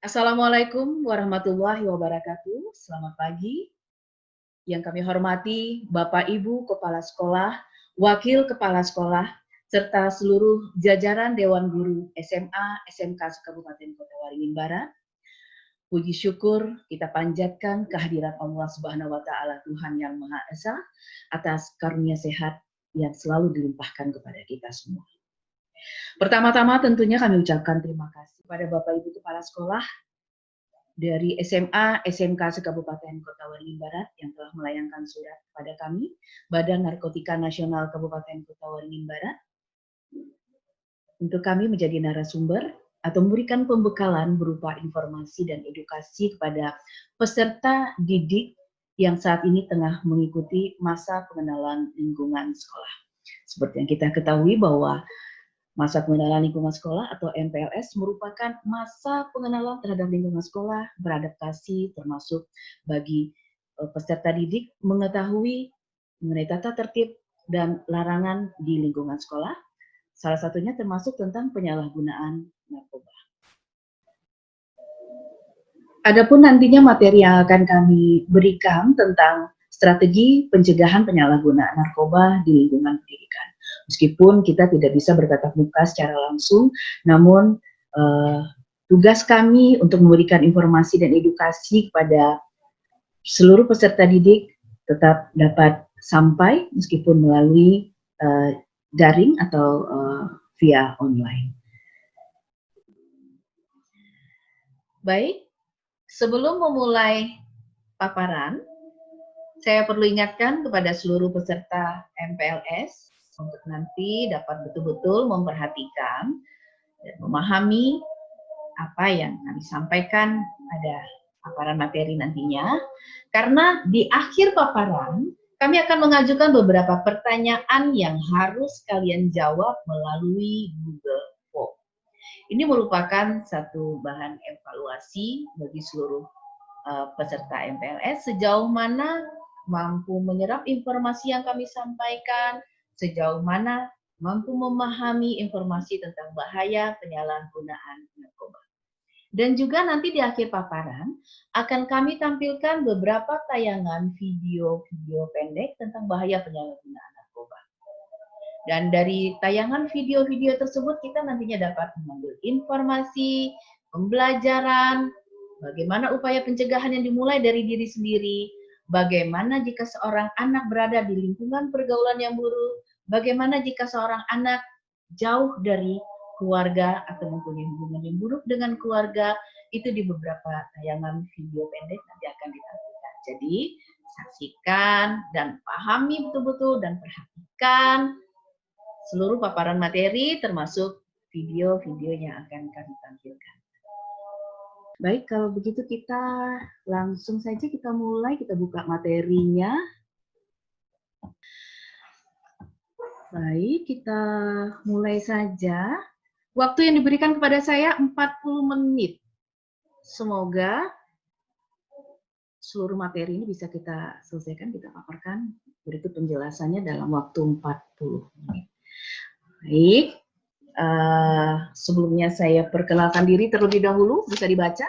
Assalamualaikum warahmatullahi wabarakatuh. Selamat pagi. Yang kami hormati Bapak Ibu Kepala Sekolah, Wakil Kepala Sekolah, serta seluruh jajaran Dewan Guru SMA, SMK Kabupaten Kota Waringin Barat. Puji syukur kita panjatkan kehadiran Allah Subhanahu wa Ta'ala, Tuhan Yang Maha Esa, atas karunia sehat yang selalu dilimpahkan kepada kita semua. Pertama-tama tentunya kami ucapkan terima kasih kepada Bapak Ibu Kepala Sekolah dari SMA, SMK Kabupaten Kota Waringin Barat yang telah melayangkan surat kepada kami, Badan Narkotika Nasional Kabupaten Kota Waringin Barat, untuk kami menjadi narasumber atau memberikan pembekalan berupa informasi dan edukasi kepada peserta didik yang saat ini tengah mengikuti masa pengenalan lingkungan sekolah. Seperti yang kita ketahui bahwa masa pengenalan lingkungan sekolah atau MPLS merupakan masa pengenalan terhadap lingkungan sekolah, beradaptasi termasuk bagi peserta didik mengetahui mengenai tata tertib dan larangan di lingkungan sekolah. Salah satunya termasuk tentang penyalahgunaan narkoba. Adapun nantinya materi yang akan kami berikan tentang strategi pencegahan penyalahgunaan narkoba di lingkungan pendidikan. Meskipun kita tidak bisa bertatap muka secara langsung, namun tugas kami untuk memberikan informasi dan edukasi kepada seluruh peserta didik tetap dapat sampai meskipun melalui daring atau via online. Baik, sebelum memulai paparan, saya perlu ingatkan kepada seluruh peserta MPLS untuk nanti dapat betul-betul memperhatikan dan memahami apa yang kami sampaikan pada paparan materi nantinya, karena di akhir paparan kami akan mengajukan beberapa pertanyaan yang harus kalian jawab melalui Google Form. Ini merupakan satu bahan evaluasi bagi seluruh peserta MPLS sejauh mana mampu menyerap informasi yang kami sampaikan, sejauh mana mampu memahami informasi tentang bahaya penyalahgunaan narkoba. Dan juga nanti di akhir paparan akan kami tampilkan beberapa tayangan video-video pendek tentang bahaya penyalahgunaan narkoba. Dan dari tayangan video-video tersebut kita nantinya dapat mengambil informasi, pembelajaran, bagaimana upaya pencegahan yang dimulai dari diri sendiri, bagaimana jika seorang anak berada di lingkungan pergaulan yang buruk, bagaimana jika seorang anak jauh dari keluarga atau mempunyai hubungan yang buruk dengan keluarga, itu di beberapa tayangan video pendek nanti akan ditampilkan. Jadi saksikan dan pahami betul-betul dan perhatikan seluruh paparan materi termasuk video-video yang akan kami tampilkan. Baik, kalau begitu kita langsung saja kita mulai, kita buka materinya. Baik, kita mulai saja. Waktu yang diberikan kepada saya 40 menit. Semoga seluruh materi ini bisa kita selesaikan, kita paparkan berikut penjelasannya dalam waktu 40 menit. Baik, sebelumnya saya perkenalkan diri terlebih dahulu, bisa dibaca?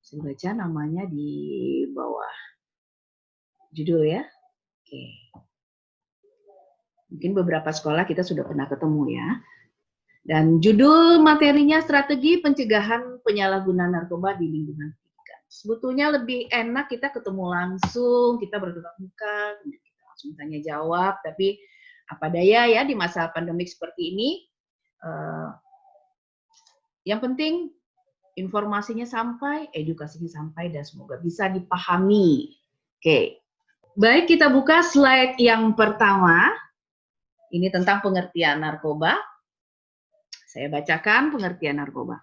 Bisa dibaca namanya di bawah judul ya. Oke. Mungkin beberapa sekolah kita sudah pernah ketemu ya. Dan judul materinya strategi pencegahan penyalahgunaan narkoba di lingkungan pendidikan. Sebetulnya lebih enak kita ketemu langsung, kita bertatap muka, kita langsung tanya jawab, tapi apa daya ya di masa pandemik seperti ini. Yang penting informasinya sampai, edukasinya sampai, dan semoga bisa dipahami. Oke, baik, kita buka slide yang pertama. Ini tentang pengertian narkoba. Saya bacakan pengertian narkoba.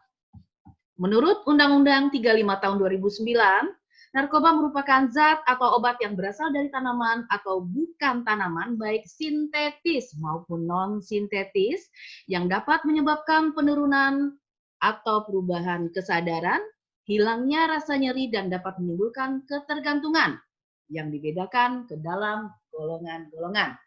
Menurut Undang-Undang 35 tahun 2009, narkoba merupakan zat atau obat yang berasal dari tanaman atau bukan tanaman, baik sintetis maupun non-sintetis, yang dapat menyebabkan penurunan atau perubahan kesadaran, hilangnya rasa nyeri, dan dapat menimbulkan ketergantungan yang dibedakan ke dalam golongan-golongan.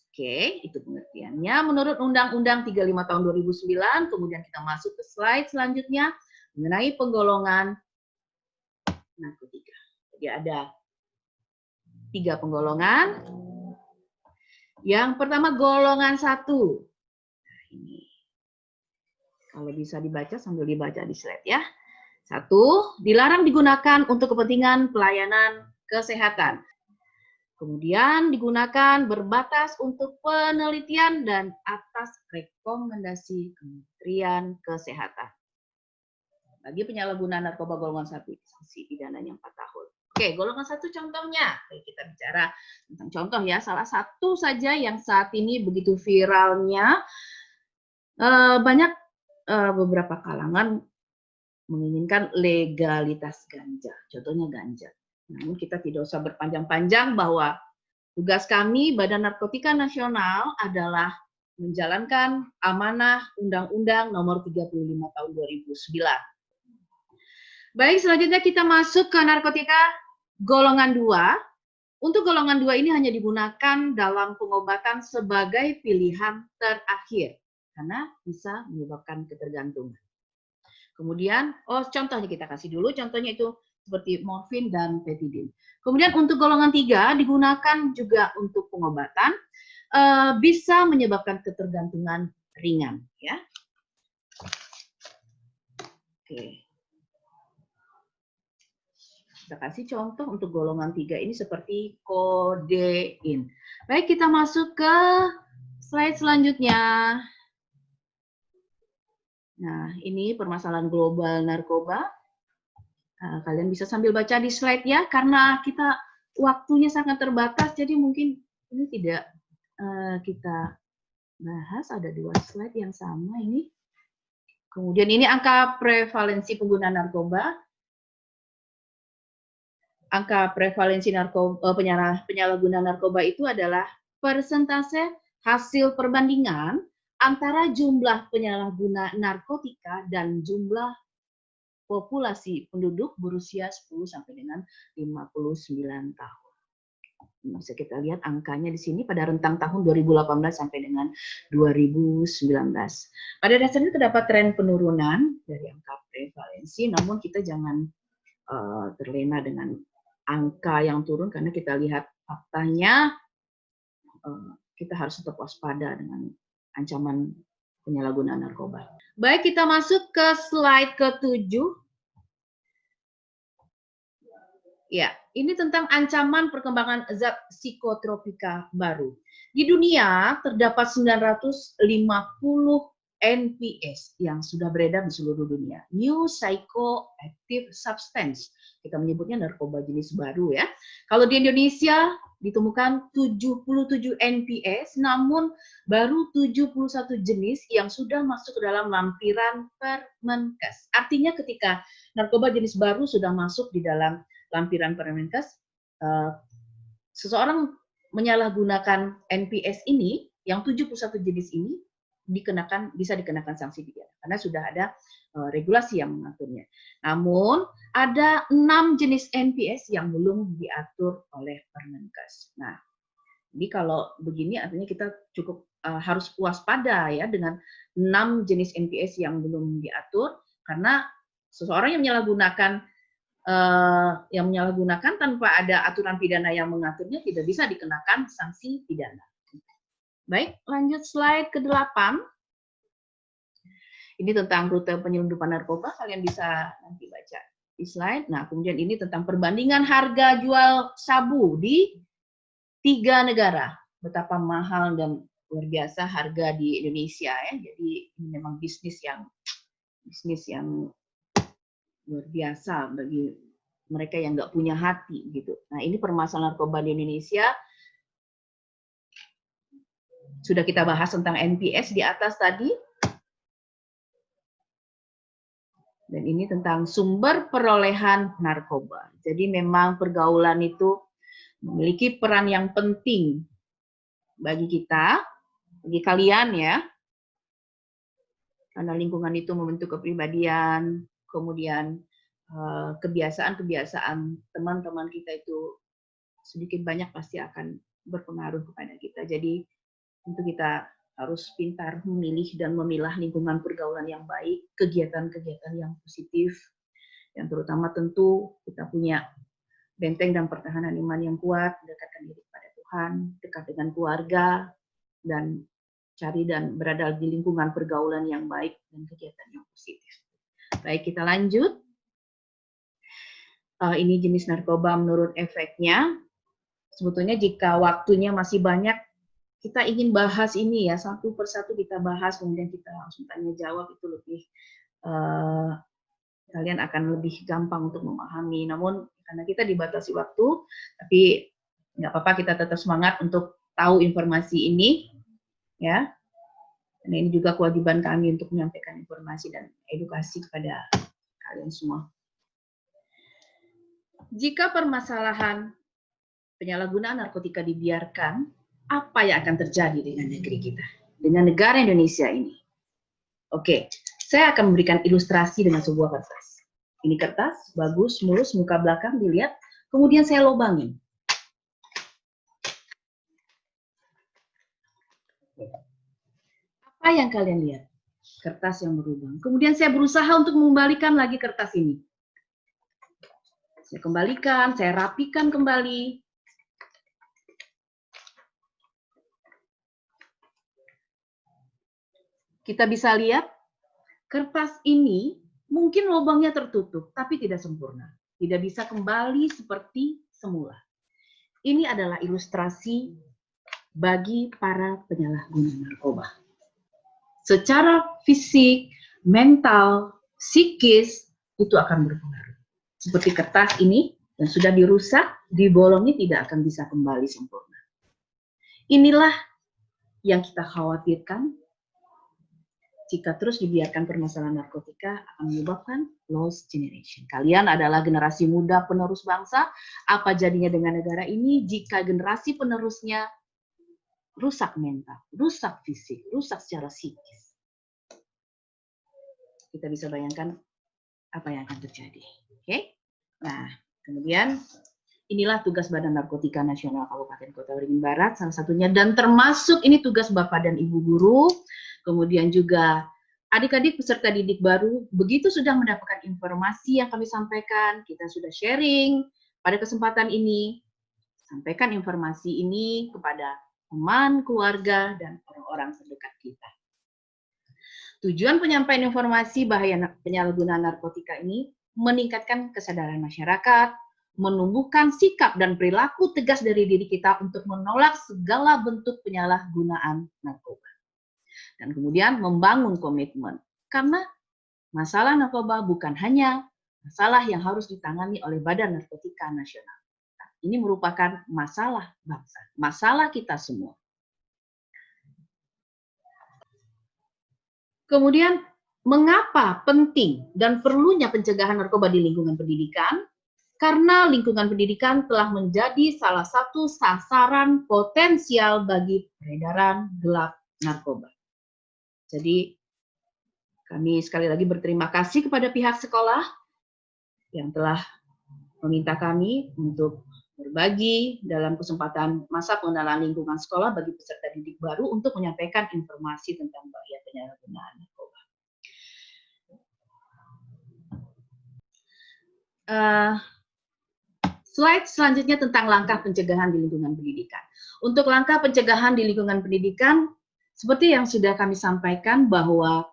Oke, itu pengertiannya menurut Undang-Undang 35 tahun 2009. Kemudian kita masuk ke slide selanjutnya. mengenai penggolongan narkotika. Jadi ada 3 penggolongan. Yang pertama golongan 1. Nah, ini. Kalau bisa dibaca sambil dibaca di slide ya. 1, dilarang digunakan untuk kepentingan pelayanan kesehatan. Kemudian digunakan berbatas untuk penelitian dan atas rekomendasi Kementerian Kesehatan. Bagi penyalahgunaan narkoba golongan 1, sanksi pidananya 4 tahun. Oke, golongan 1 contohnya. Oke, kita bicara tentang contoh ya. Salah satu saja yang saat ini begitu viralnya, banyak beberapa kalangan menginginkan legalitas ganja. Contohnya ganja. Namun kita tidak usah berpanjang-panjang bahwa tugas kami Badan Narkotika Nasional adalah menjalankan amanah Undang-Undang Nomor 35 Tahun 2009. Baik, selanjutnya kita masuk ke narkotika golongan 2. Untuk golongan 2 ini hanya digunakan dalam pengobatan sebagai pilihan terakhir karena bisa menyebabkan ketergantungan. Kemudian, contohnya kita kasih dulu, contohnya itu seperti morfin dan petidin. Kemudian untuk golongan 3 digunakan juga untuk pengobatan, bisa menyebabkan ketergantungan ringan. Ya. Oke. Kita kasih contoh untuk golongan 3 ini seperti kodein. Baik, kita masuk ke slide selanjutnya. Nah, ini permasalahan global narkoba. Kalian bisa sambil baca di slide ya, karena kita waktunya sangat terbatas, jadi mungkin ini tidak kita bahas. Ada 2 slide yang sama ini. Kemudian ini angka prevalensi pengguna narkoba. Angka prevalensi penyalahguna narkoba itu adalah persentase hasil perbandingan antara jumlah penyalahguna narkotika dan jumlah populasi penduduk berusia 10 sampai dengan 59 tahun. Bisa kita lihat angkanya di sini pada rentang tahun 2018 sampai dengan 2019. Pada dasarnya terdapat tren penurunan dari angka prevalensi, namun kita jangan terlena dengan angka yang turun karena kita lihat faktanya kita harus tetap waspada dengan ancaman penyalahgunaan narkoba. Baik, kita masuk ke slide ke-7. Ya, ini tentang ancaman perkembangan zat psikotropika baru. Di dunia terdapat 950 NPS yang sudah beredar di seluruh dunia. New Psychoactive Substance. Kita menyebutnya narkoba jenis baru ya. Kalau di Indonesia ditemukan 77 NPS, namun baru 71 jenis yang sudah masuk ke dalam lampiran Permenkes. Artinya ketika narkoba jenis baru sudah masuk di dalam lampiran Permenkes, seseorang menyalahgunakan NPS ini, yang 71 jenis ini, bisa dikenakan sanksi pidana karena sudah ada regulasi yang mengaturnya. Namun ada 6 jenis NPS yang belum diatur oleh Permenkes. Nah, jadi kalau begini artinya kita cukup harus waspada ya dengan 6 jenis NPS yang belum diatur, karena seseorang yang menyalahgunakan tanpa ada aturan pidana yang mengaturnya tidak bisa dikenakan sanksi pidana. Baik, lanjut slide ke-8. Ini tentang rute penyelundupan narkoba, kalian bisa nanti baca di slide. Nah, kemudian ini tentang perbandingan harga jual sabu di 3 negara. Betapa mahal dan luar biasa harga di Indonesia ya. Jadi ini memang bisnis yang luar biasa bagi mereka yang nggak punya hati gitu. Nah, ini permasalahan narkoba di Indonesia. Sudah kita bahas tentang NPS di atas tadi. Dan ini tentang sumber perolehan narkoba. Jadi memang pergaulan itu memiliki peran yang penting bagi kita, bagi kalian ya. Karena lingkungan itu membentuk kepribadian, kemudian kebiasaan-kebiasaan teman-teman kita itu sedikit banyak pasti akan berpengaruh kepada kita. Jadi untuk kita harus pintar memilih dan memilah lingkungan pergaulan yang baik, kegiatan-kegiatan yang positif, yang terutama tentu kita punya benteng dan pertahanan iman yang kuat, dekatkan diri kepada Tuhan, dekat dengan keluarga, dan cari dan berada di lingkungan pergaulan yang baik dan kegiatan yang positif. Baik, kita lanjut. Ini jenis narkoba menurut efeknya. Sebetulnya jika waktunya masih banyak, kita ingin bahas ini ya, satu persatu kita bahas, kemudian kita langsung tanya jawab, itu lebih kalian akan lebih gampang untuk memahami. Namun karena kita dibatasi waktu, tapi nggak apa-apa, kita tetap semangat untuk tahu informasi ini, ya. Karena ini juga kewajiban kami untuk menyampaikan informasi dan edukasi kepada kalian semua. Jika permasalahan penyalahgunaan narkotika dibiarkan, apa yang akan terjadi dengan negeri kita, dengan negara Indonesia ini? Oke, saya akan memberikan ilustrasi dengan sebuah kertas. Ini kertas, bagus, mulus, muka belakang dilihat, kemudian saya lubangin. Apa yang kalian lihat? Kertas yang berlubang. Kemudian saya berusaha untuk mengembalikan lagi kertas ini. Saya kembalikan, saya rapikan kembali. Kita bisa lihat, kertas ini mungkin lubangnya tertutup, tapi tidak sempurna. Tidak bisa kembali seperti semula. Ini adalah ilustrasi bagi para penyalahguna narkoba. Secara fisik, mental, psikis, itu akan berpengaruh. Seperti kertas ini, yang sudah dirusak, dibolongi tidak akan bisa kembali sempurna. Inilah yang kita khawatirkan jika terus dibiarkan permasalahan narkotika akan menyebabkan lost generation. Kalian adalah generasi muda penerus bangsa. Apa jadinya dengan negara ini jika generasi penerusnya rusak mental, rusak fisik, rusak secara psikis? Kita bisa bayangkan apa yang akan terjadi. Oke? Nah, kemudian inilah tugas Badan Narkotika Nasional Kabupaten Kota Waringin Barat, salah satunya, dan termasuk ini tugas Bapak dan Ibu guru, kemudian juga adik-adik peserta didik baru. Begitu sudah mendapatkan informasi yang kami sampaikan, kita sudah sharing pada kesempatan ini, sampaikan informasi ini kepada teman, keluarga, dan orang-orang terdekat kita. Tujuan penyampaian informasi bahaya penyalahgunaan narkotika ini meningkatkan kesadaran masyarakat, menumbuhkan sikap dan perilaku tegas dari diri kita untuk menolak segala bentuk penyalahgunaan narkoba. Dan kemudian membangun komitmen. Karena masalah narkoba bukan hanya masalah yang harus ditangani oleh Badan Narkotika Nasional. Ini merupakan masalah bangsa, masalah kita semua. Kemudian, mengapa penting dan perlunya pencegahan narkoba di lingkungan pendidikan? Karena lingkungan pendidikan telah menjadi salah satu sasaran potensial bagi peredaran gelap narkoba. Jadi, kami sekali lagi berterima kasih kepada pihak sekolah yang telah meminta kami untuk berbagi dalam kesempatan masa pengenalan lingkungan sekolah bagi peserta didik baru untuk menyampaikan informasi tentang bahaya penyalahgunaan narkoba. Slide selanjutnya tentang langkah pencegahan di lingkungan pendidikan. Untuk langkah pencegahan di lingkungan pendidikan, seperti yang sudah kami sampaikan bahwa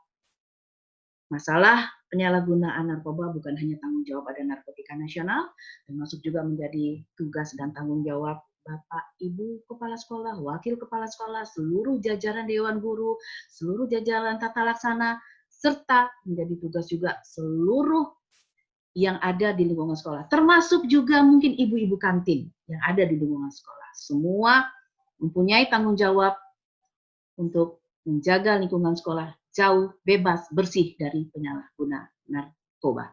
masalah penyalahgunaan narkoba bukan hanya tanggung jawab Badan Narkotika Nasional, termasuk juga menjadi tugas dan tanggung jawab Bapak, Ibu Kepala Sekolah, Wakil Kepala Sekolah, seluruh jajaran Dewan Guru, seluruh jajaran tata laksana, serta menjadi tugas juga seluruh yang ada di lingkungan sekolah, termasuk juga mungkin ibu-ibu kantin yang ada di lingkungan sekolah. Semua mempunyai tanggung jawab untuk menjaga lingkungan sekolah jauh, bebas, bersih dari penyalahguna narkoba.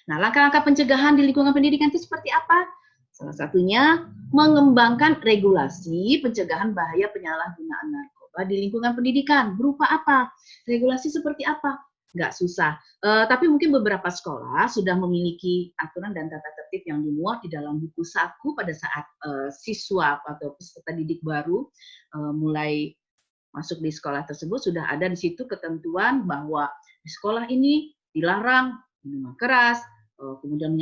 Nah, langkah-langkah pencegahan di lingkungan pendidikan itu seperti apa? Salah satunya mengembangkan regulasi pencegahan bahaya penyalahgunaan narkoba di lingkungan pendidikan. Berupa apa? Regulasi seperti apa? Nggak susah. Tapi mungkin beberapa sekolah sudah memiliki aturan dan tata tertib yang dimuat di dalam buku saku pada saat siswa atau peserta didik baru mulai masuk di sekolah tersebut sudah ada di situ ketentuan bahwa di sekolah ini dilarang minuman keras, kemudian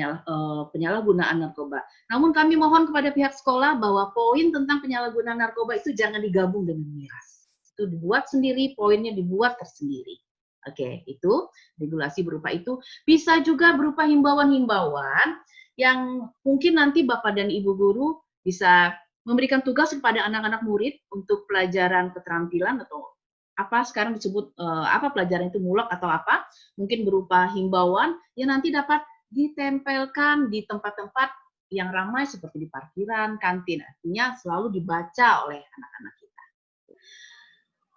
penyalahgunaan narkoba. Namun kami mohon kepada pihak sekolah bahwa poin tentang penyalahgunaan narkoba itu jangan digabung dengan miras. Itu dibuat sendiri, poinnya dibuat tersendiri. Oke, itu regulasi berupa itu. Bisa juga berupa himbauan-himbauan yang mungkin nanti Bapak dan Ibu guru bisa memberikan tugas kepada anak-anak murid untuk pelajaran keterampilan atau apa sekarang disebut apa pelajaran itu mulak atau apa, mungkin berupa himbauan yang nanti dapat ditempelkan di tempat-tempat yang ramai seperti di parkiran, kantin, artinya selalu dibaca oleh anak-anak kita.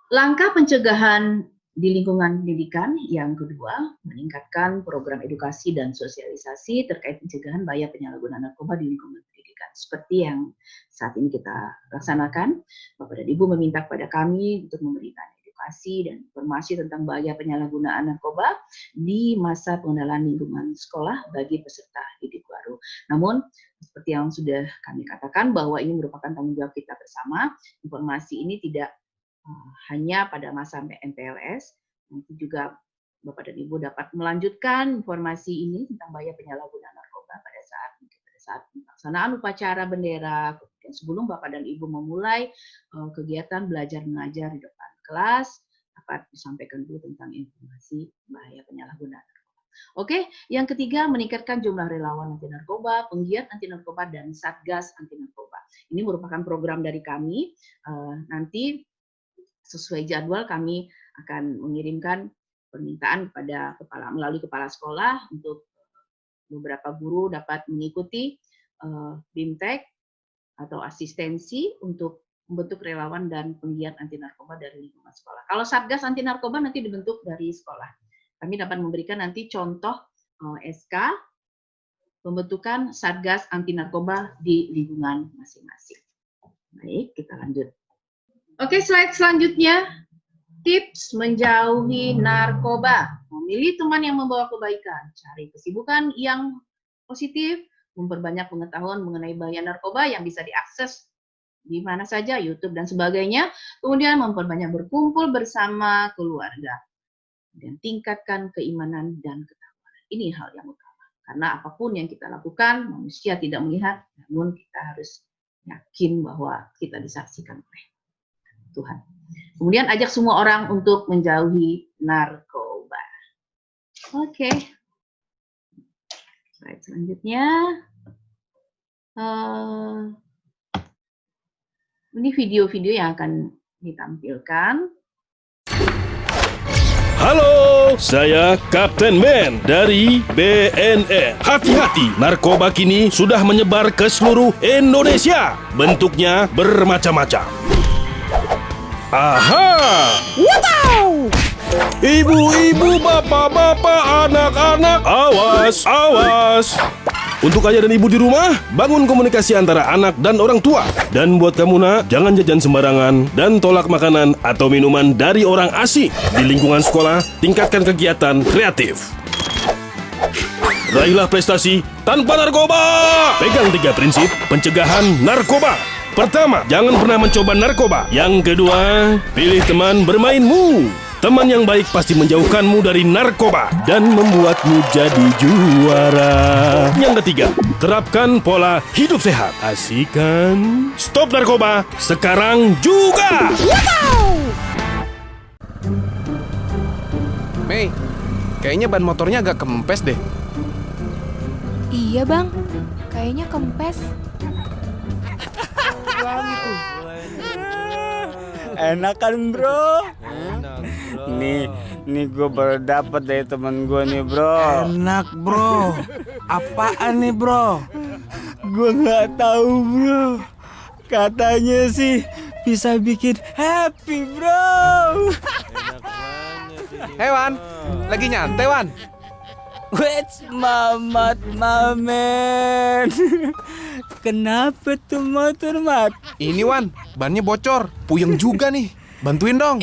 Langkah pencegahan di lingkungan pendidikan yang kedua, meningkatkan program edukasi dan sosialisasi terkait pencegahan bahaya penyalahgunaan narkoba di lingkungan pendidikan. Seperti yang saat ini kita laksanakan, Bapak dan Ibu meminta kepada kami untuk memberikan edukasi dan informasi tentang bahaya penyalahgunaan narkoba di masa pengenalan lingkungan sekolah bagi peserta didik baru. Namun, seperti yang sudah kami katakan bahwa ini merupakan tanggung jawab kita bersama, informasi ini tidak hanya pada masa MPLS, nanti juga Bapak dan Ibu dapat melanjutkan informasi ini tentang bahaya penyalahgunaan narkoba pada saat pelaksanaan upacara bendera, kemudian sebelum Bapak dan Ibu memulai kegiatan belajar mengajar di depan kelas, dapat disampaikan dulu tentang informasi bahaya penyalahgunaan narkoba. Oke, yang ketiga meningkatkan jumlah relawan anti narkoba, penggiat anti narkoba, dan satgas anti narkoba. Ini merupakan program dari kami. Nanti sesuai jadwal kami akan mengirimkan permintaan kepada melalui kepala sekolah untuk beberapa guru dapat mengikuti BIMTEK atau asistensi untuk membentuk relawan dan penggiat anti narkoba dari lingkungan sekolah. Kalau satgas anti narkoba nanti dibentuk dari sekolah. Kami dapat memberikan nanti contoh SK pembentukan satgas anti narkoba di lingkungan masing-masing. Baik, kita lanjut. Oke, slide selanjutnya, tips menjauhi narkoba. Memilih teman yang membawa kebaikan, cari kesibukan yang positif, memperbanyak pengetahuan mengenai bahaya narkoba yang bisa diakses di mana saja, YouTube dan sebagainya. Kemudian memperbanyak berkumpul bersama keluarga. Dan tingkatkan keimanan dan ketakwaan. Ini hal yang utama. Karena apapun yang kita lakukan, manusia tidak melihat, namun kita harus yakin bahwa kita disaksikan oleh Tuhan. Kemudian ajak semua orang untuk menjauhi narkoba. Oke. Slide selanjutnya. Ini video-video yang akan ditampilkan. Halo, saya Kapten Man dari BNN. Hati-hati, narkoba kini sudah menyebar ke seluruh Indonesia. Bentuknya bermacam-macam. Aha! Wow! Ibu-ibu, bapak-bapak, anak-anak, awas, awas! Untuk ayah dan ibu di rumah, bangun komunikasi antara anak dan orang tua. Dan buat kamu nak, jangan jajan sembarangan dan tolak makanan atau minuman dari orang asing. Di lingkungan sekolah, tingkatkan kegiatan kreatif. Raihlah prestasi tanpa narkoba. Pegang 3 prinsip pencegahan narkoba. Pertama, jangan pernah mencoba narkoba. Yang kedua, pilih teman bermainmu. Teman yang baik pasti menjauhkanmu dari narkoba dan membuatmu jadi juara. Yang ketiga, terapkan pola hidup sehat. Asik kan? Stop narkoba sekarang juga. Mei, kayaknya ban motornya agak kempes deh. Iya bang, kayaknya kempes. Enak kan bro? Nih gue baru dapet dari temen gue nih bro. Enak bro. Apaan nih bro? Gue nggak tahu bro. Katanya sih bisa bikin happy bro. Hei Wan, lagi nyantai Wan? Wets mamat mamen. Kenapa tuh motor mat? Ini Wan, bannya bocor, puyeng juga nih. Bantuin dong.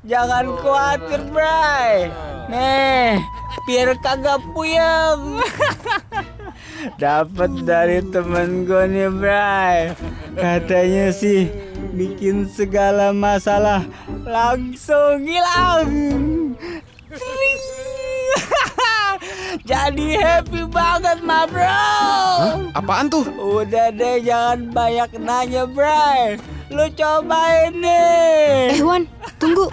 Jangan khawatir bray. Nih, biar kagak puyeng. Dapat dari temen gue nih, Bray. Katanya sih bikin segala masalah langsung hilang. Tring. Jadi happy banget, ma bro. Hah? Apaan tuh? Udah deh, jangan banyak nanya, Bray. Lu cobain nih. Wan, tunggu.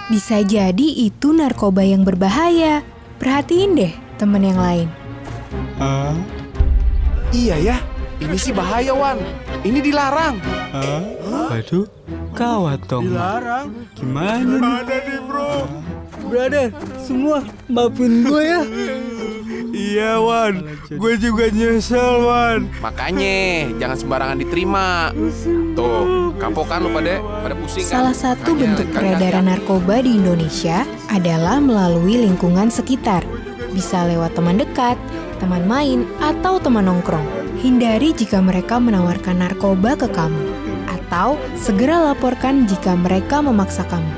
Bisa jadi itu narkoba yang berbahaya. Perhatiin deh teman yang lain. Iya ya, ini sih bahaya, Wan. Ini dilarang. Waduh, gawat dong. Dilarang? Gimana nih, bro? Brother, semua maafin gue ya. Iya Wan, gue juga nyesel Wan. Makanya jangan sembarangan diterima. Tuh, kapok kan lu pada pusing kan? Salah satu Makanya bentuk kalian peredaran narkoba di Indonesia adalah melalui lingkungan sekitar. Bisa lewat teman dekat, teman main, atau teman nongkrong. Hindari jika mereka menawarkan narkoba ke kamu. Atau segera laporkan jika mereka memaksa kamu.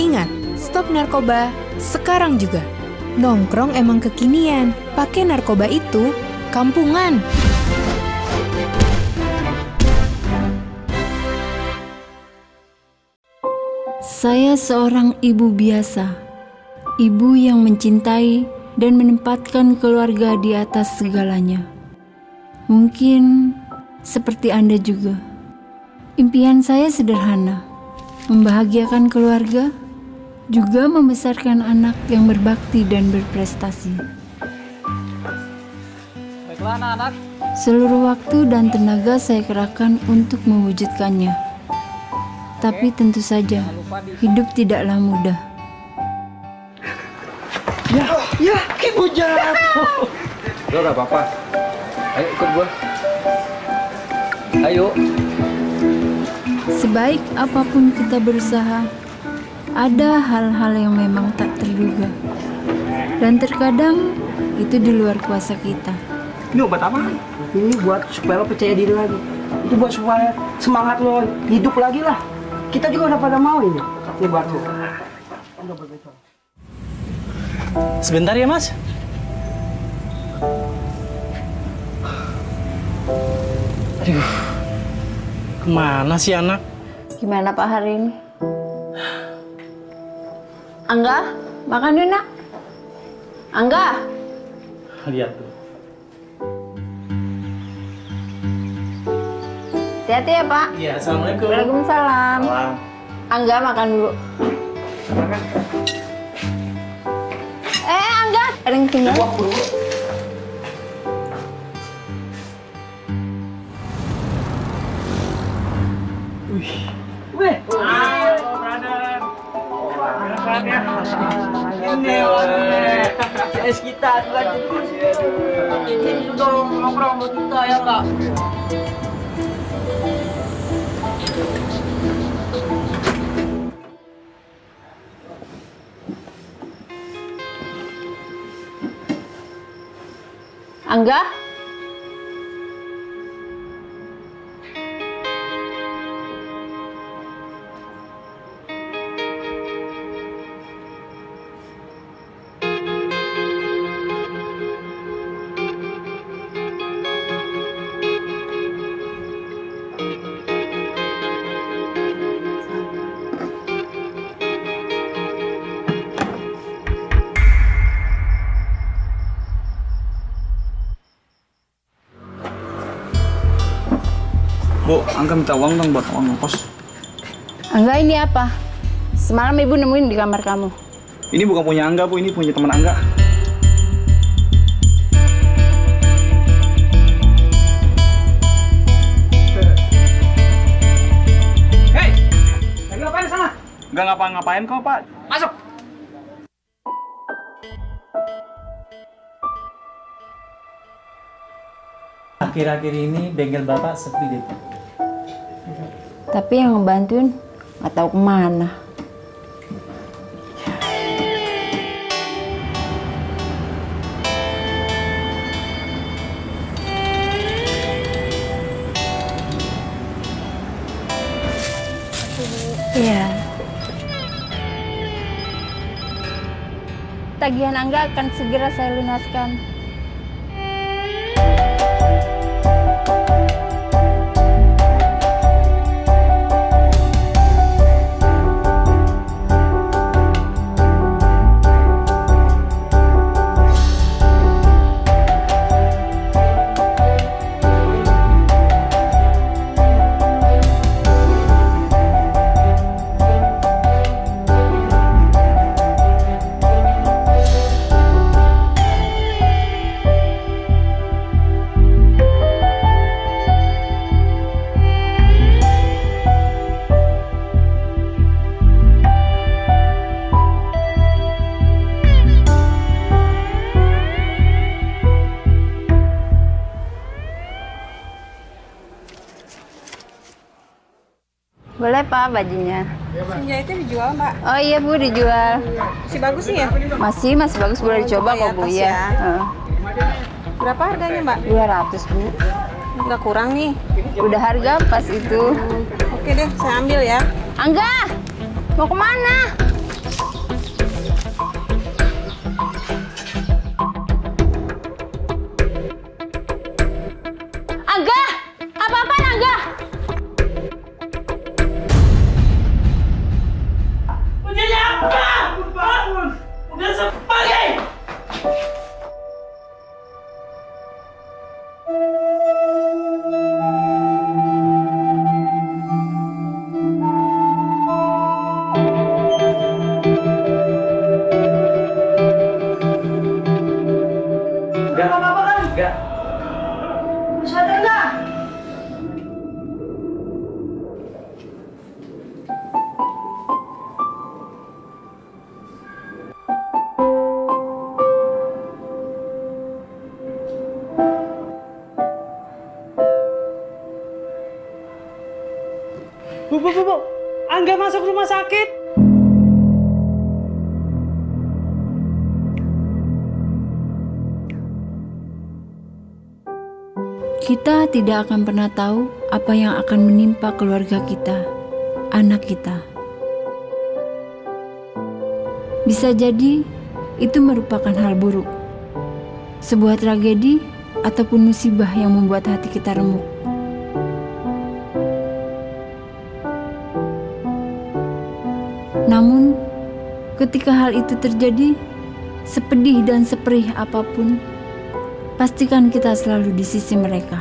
Ingat, stop narkoba sekarang juga. Nongkrong emang kekinian, pakai narkoba itu kampungan. Saya seorang ibu biasa, ibu yang mencintai dan menempatkan keluarga di atas segalanya. Mungkin seperti Anda juga. Impian saya sederhana, membahagiakan keluarga, juga membesarkan anak yang berbakti dan berprestasi. Baiklah anak-anak. Seluruh waktu dan tenaga saya kerahkan untuk mewujudkannya. Tapi tentu saja, hidup tidaklah mudah. Ya, ibu jatuh. Lo gak apa-apa. Ayo ikut gua. Ayo. Sebaik apapun kita berusaha, ada hal-hal yang memang tak terduga. Dan terkadang itu di luar kuasa kita. Ini obat apa? Ini buat supaya lo percaya diri lagi. Itu buat supaya semangat lo hidup lagi lah. Kita juga udah pada mau ini. Ini buat lo. Sebentar ya, Mas. Aduh, kemana sih anak? Gimana Pak hari ini? Angga, makan yuk nak. Angga. Lihat tuh. Hati-hati ya Pak. Iya, assalamualaikum. Waalaikumsalam. Salam. Angga makan dulu. Angga, ada yang tinggal. CS kita lanjut terus. Ini dong nongkrong buat kita ya enggak? Angga? Bu, Angga minta uang dong buat uang ongkos. Angga ini apa? Semalam ibu nemuin di kamar kamu. Ini bukan punya Angga, Bu. Ini punya teman Angga. Hei, lagi ngapain sana? Nggak ngapa-ngapain kok, Pak. Masuk. Akhir-akhir ini bengkel Bapak sepi deh. Tapi yang ngebantuin nggak tahu kemana. Iya. Tagihan Angga akan segera saya lunaskan. Pak bajunya. Senjata dijual, Mbak? Oh iya Bu, dijual. Masih bagus nih ya? Masih bagus, boleh dicoba kok Bu ya. Berapa harganya, Mbak? 200 Bu. Nggak kurang nih. Udah harga pas itu. Oke deh, saya ambil ya. Angga, mau kemana? Angga, apa-apaan Angga? Jadi apa? Bangun! Udah sepagi! Enggak apa-apa kan? Enggak. Sadar nggak? Bu, Angga masuk rumah sakit. Kita tidak akan pernah tahu apa yang akan menimpa keluarga kita, anak kita. Bisa jadi itu merupakan hal buruk, sebuah tragedi ataupun musibah yang membuat hati kita remuk. Namun, ketika hal itu terjadi, sepedih dan seperih apapun, pastikan kita selalu di sisi mereka.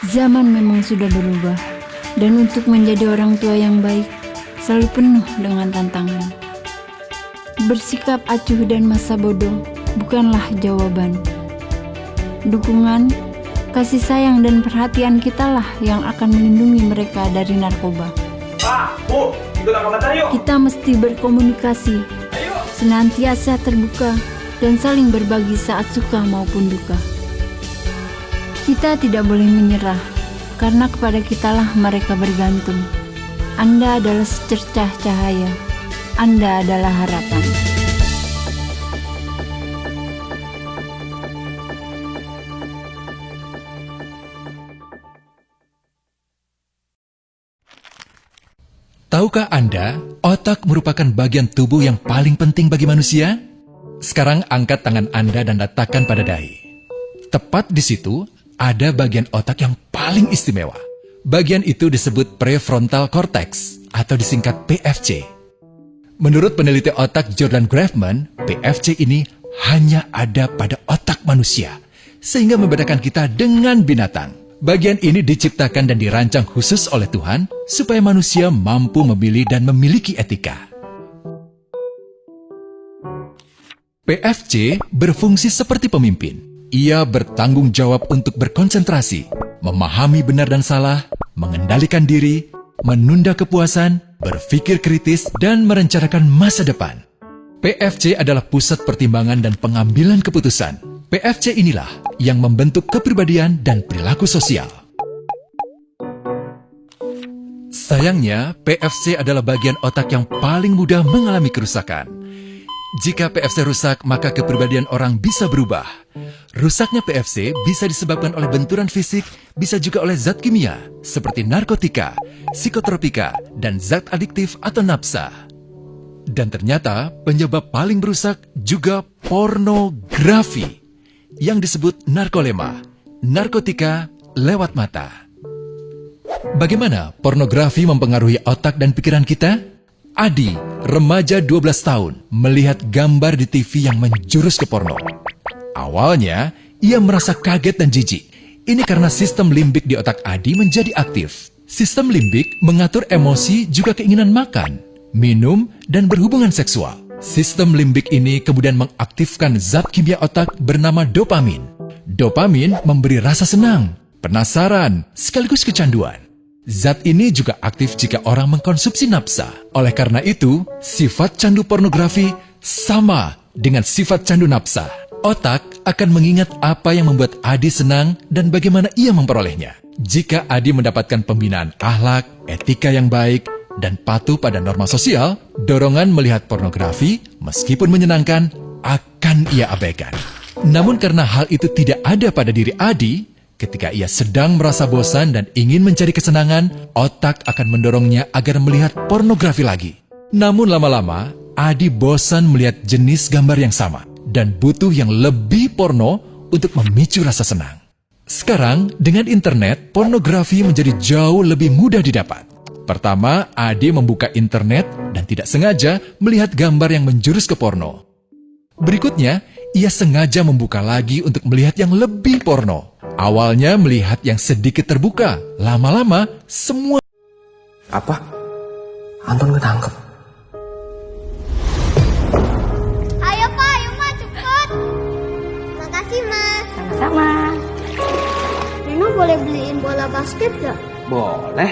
Zaman memang sudah berubah, dan untuk menjadi orang tua yang baik, selalu penuh dengan tantangan. Bersikap acuh dan masa bodoh bukanlah jawaban. Dukungan, kasih sayang dan perhatian kitalah yang akan melindungi mereka dari narkoba. Pak, Bu, ikut aku bentar yuk. Kita mesti berkomunikasi, senantiasa terbuka, dan saling berbagi saat suka maupun duka. Kita tidak boleh menyerah, karena kepada kitalah mereka bergantung. Anda adalah secercah cahaya, Anda adalah harapan. Tahukah Anda, otak merupakan bagian tubuh yang paling penting bagi manusia? Sekarang angkat tangan Anda dan letakkan pada dahi. Tepat di situ, ada bagian otak yang paling istimewa. Bagian itu disebut prefrontal cortex atau disingkat PFC. Menurut peneliti otak Jordan Grafman, PFC ini hanya ada pada otak manusia, sehingga membedakan kita dengan binatang. Bagian ini diciptakan dan dirancang khusus oleh Tuhan supaya manusia mampu memilih dan memiliki etika. PFC berfungsi seperti pemimpin. Ia bertanggung jawab untuk berkonsentrasi, memahami benar dan salah, mengendalikan diri, menunda kepuasan, berpikir kritis, dan merencanakan masa depan. PFC adalah pusat pertimbangan dan pengambilan keputusan. PFC inilah yang membentuk kepribadian dan perilaku sosial. Sayangnya, PFC adalah bagian otak yang paling mudah mengalami kerusakan. Jika PFC rusak, maka kepribadian orang bisa berubah. Rusaknya PFC bisa disebabkan oleh benturan fisik, bisa juga oleh zat kimia, seperti narkotika, psikotropika, dan zat adiktif atau nafsa. Dan ternyata, penyebab paling merusak juga pornografi, yang disebut narkolema, narkotika lewat mata. Bagaimana pornografi mempengaruhi otak dan pikiran kita? Adi, remaja 12 tahun, melihat gambar di TV yang menjurus ke porno. Awalnya, ia merasa kaget dan jijik. Ini karena sistem limbik di otak Adi menjadi aktif. Sistem limbik mengatur emosi juga keinginan makan, minum, dan berhubungan seksual. Sistem limbik ini kemudian mengaktifkan zat kimia otak bernama dopamin. Dopamin memberi rasa senang, penasaran, sekaligus kecanduan. Zat ini juga aktif jika orang mengkonsumsi nafsa. Oleh karena itu, sifat candu pornografi sama dengan sifat candu nafsa. Otak akan mengingat apa yang membuat Adi senang dan bagaimana ia memperolehnya. Jika Adi mendapatkan pembinaan akhlak, etika yang baik, dan patuh pada norma sosial, dorongan melihat pornografi, meskipun menyenangkan, akan ia abaikan. Namun karena hal itu tidak ada pada diri Adi, ketika ia sedang merasa bosan dan ingin mencari kesenangan, otak akan mendorongnya agar melihat pornografi lagi. Namun lama-lama, Adi bosan melihat jenis gambar yang sama dan butuh yang lebih porno untuk memicu rasa senang. Sekarang, dengan internet, pornografi menjadi jauh lebih mudah didapat. Pertama, Adi membuka internet dan tidak sengaja melihat gambar yang menjurus ke porno. Berikutnya, ia sengaja membuka lagi untuk melihat yang lebih porno. Awalnya melihat yang sedikit terbuka, lama-lama semua... Apa? Anton ketangkep. Ayo Pak, ayo Ma, cepet. Makasih Ma. Sama-sama. Rino boleh beliin bola basket gak? Boleh.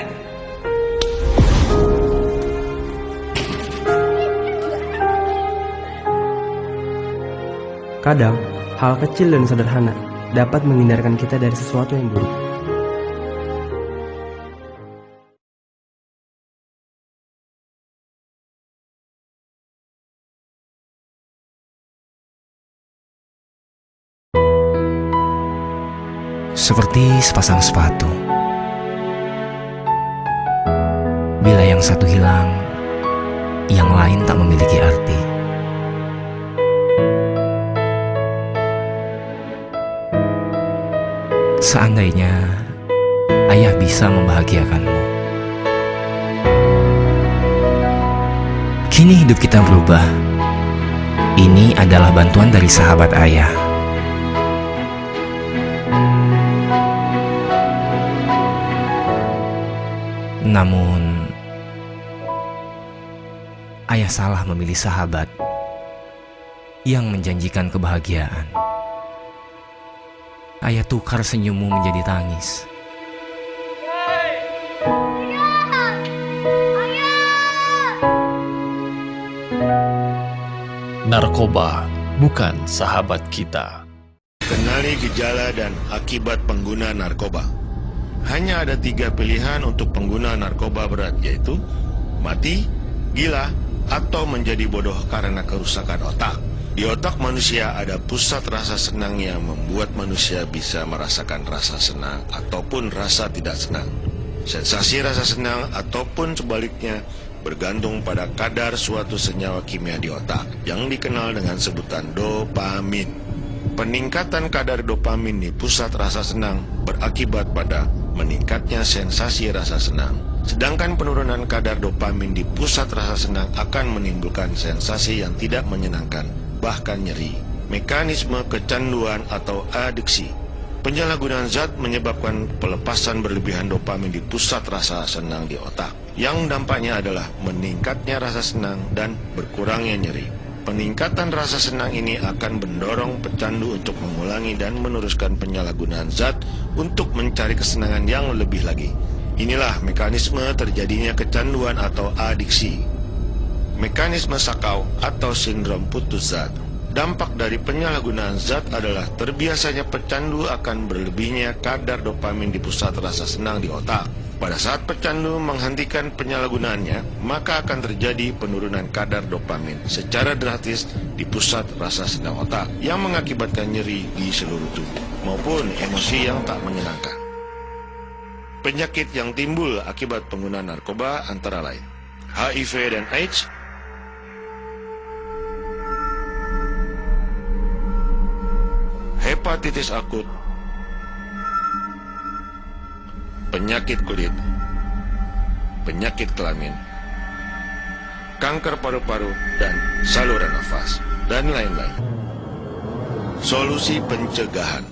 Kadang, hal kecil dan sederhana dapat menghindarkan kita dari sesuatu yang buruk. Seperti sepasang sepatu. Bila yang satu hilang, yang lain tak memiliki arti. Seandainya ayah bisa membahagiakanmu. Kini hidup kita berubah. Ini adalah bantuan dari sahabat ayah. Namun, ayah salah memilih sahabat yang menjanjikan kebahagiaan. Ayah tukar senyummu menjadi tangis. Narkoba bukan sahabat kita. Kenali gejala dan akibat pengguna narkoba. Hanya ada 3 pilihan untuk pengguna narkoba berat, yaitu mati, gila, atau menjadi bodoh karena kerusakan otak. Di otak manusia ada pusat rasa senang yang membuat manusia bisa merasakan rasa senang ataupun rasa tidak senang. Sensasi rasa senang ataupun sebaliknya bergantung pada kadar suatu senyawa kimia di otak yang dikenal dengan sebutan dopamin. Peningkatan kadar dopamin di pusat rasa senang berakibat pada meningkatnya sensasi rasa senang. Sedangkan penurunan kadar dopamin di pusat rasa senang akan menimbulkan sensasi yang tidak menyenangkan, bahkan nyeri. Mekanisme kecanduan atau adiksi. Penyalahgunaan zat menyebabkan pelepasan berlebihan dopamin di pusat rasa senang di otak, yang dampaknya adalah meningkatnya rasa senang dan berkurangnya nyeri. Peningkatan rasa senang ini akan mendorong pecandu untuk mengulangi dan meneruskan penyalahgunaan zat untuk mencari kesenangan yang lebih lagi. Inilah mekanisme terjadinya kecanduan atau adiksi. Mekanisme sakau atau sindrom putus zat. Dampak dari penyalahgunaan zat adalah terbiasanya pecandu akan berlebihnya kadar dopamin di pusat rasa senang di otak. Pada saat pecandu menghentikan penyalahgunaannya, maka akan terjadi penurunan kadar dopamin secara drastis di pusat rasa senang otak yang mengakibatkan nyeri di seluruh tubuh maupun emosi yang tak menyenangkan. Penyakit yang timbul akibat penggunaan narkoba antara lain HIV dan AIDS, hepatitis akut, penyakit kulit, penyakit kelamin, kanker paru-paru dan saluran nafas, dan lain-lain. Solusi pencegahan: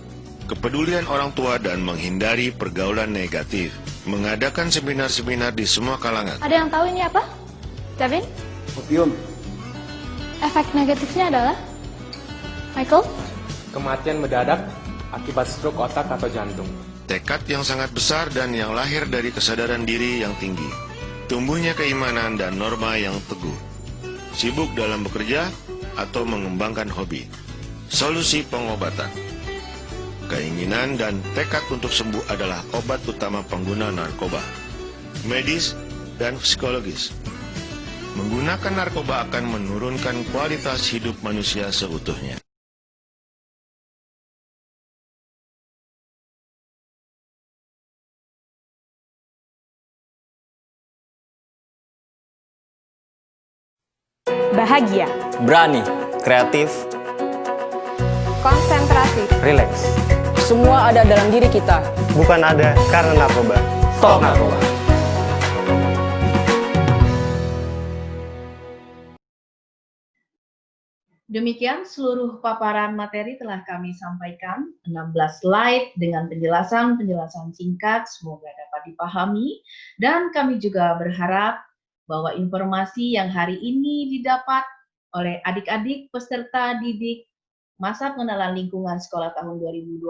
kepedulian orang tua dan menghindari pergaulan negatif. Mengadakan seminar-seminar di semua kalangan. Ada yang tahu ini apa? Davin? Opium. Efek negatifnya adalah? Michael? Kematian mendadak akibat stroke otak atau jantung. Tekad yang sangat besar dan yang lahir dari kesadaran diri yang tinggi. Tumbuhnya keimanan dan norma yang teguh. Sibuk dalam bekerja atau mengembangkan hobi. solusi pengobatan. Keinginan dan tekad untuk sembuh adalah obat utama pengguna narkoba, medis dan psikologis. Menggunakan narkoba akan menurunkan kualitas hidup manusia seutuhnya. Bahagia, Berani, kreatif, konsentrasi, rileks. Semua ada dalam diri kita. Bukan ada karena narkoba. Stop narkoba. Demikian seluruh paparan materi telah kami sampaikan, 16 slide dengan penjelasan singkat, semoga dapat dipahami, dan kami juga berharap bahwa informasi yang hari ini didapat oleh adik-adik peserta didik masa pengenalan lingkungan sekolah tahun 2020,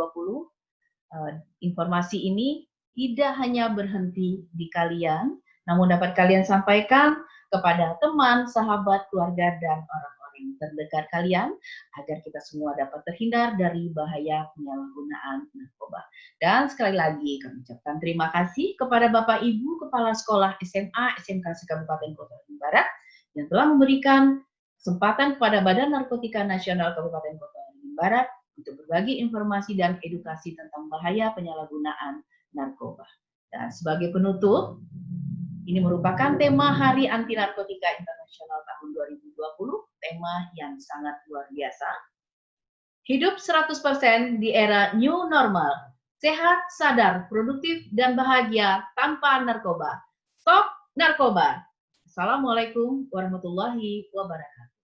informasi ini tidak hanya berhenti di kalian, namun dapat kalian sampaikan kepada teman, sahabat, keluarga, dan orang-orang terdekat kalian agar kita semua dapat terhindar dari bahaya penyalahgunaan narkoba. Dan sekali lagi kami ucapkan terima kasih kepada Bapak Ibu Kepala Sekolah SMA SMK Kabupaten Kota Bandung Barat yang telah memberikan kesempatan kepada Badan Narkotika Nasional Kabupaten Kota Bandung Barat untuk berbagi informasi dan edukasi tentang bahaya penyalahgunaan narkoba. Dan sebagai penutup, ini merupakan tema Hari Anti Narkotika Internasional tahun 2020, tema yang sangat luar biasa. Hidup 100% di era new normal, sehat, sadar, produktif, dan bahagia tanpa narkoba. Stop narkoba. Assalamualaikum warahmatullahi wabarakatuh.